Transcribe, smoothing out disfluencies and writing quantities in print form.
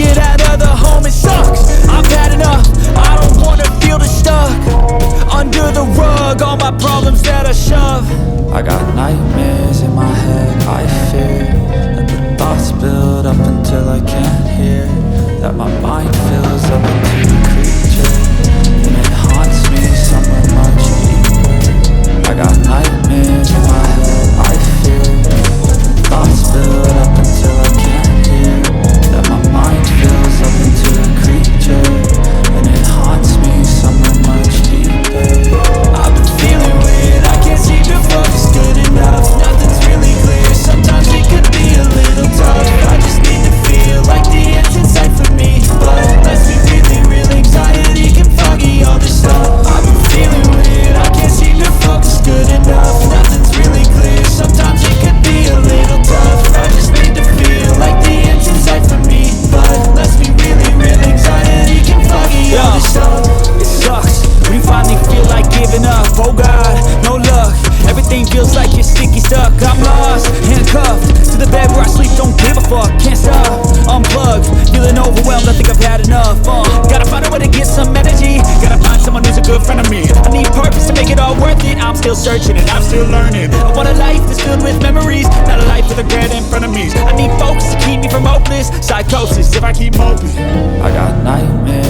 get out of the home, it sucks. I've had enough, I don't wanna feel the stuck under the rug, all my problems that I shove. I got nightmares in my head, I fear that the thoughts build up until I can't hear, that my mind fills up into a creature, and it haunts me somewhere much deeper. I got nightmares in my head, I fear that the thoughts build up until I can't hear, that my mind fills up into a creature, and it haunts me somewhere much deeper. I've been feeling weird, I can't seem to focus good enough. Nothing's really clear, sometimes it could be a little tough. I just need to feel like the end's in sight for me, but let's be really real, anxiety can foggy all this stuff. I've been feeling weird, I can't seem to focus good enough. Nothing's really clear, sometimes it could be a little tough. I just need to feel like the end's in sight for me, but let's be really real, anxiety can foggy all this stuff. It sucks when you finally feel like giving up. Oh God, no luck, everything feels like you're sticky stuck. I'm lost, handcuffed to the bed where I sleep, don't give a fuck. Can't stop, unplugged, feeling overwhelmed, I think I've had enough. Gotta find a way to get some energy, gotta find someone who's a good friend of me. I need purpose to make it all worth it, I'm still searching and I'm still learning. I want a life that's filled with memories, not a life with regret in front of me. I need focus to keep me from hopeless psychosis if I keep moping. I got nightmares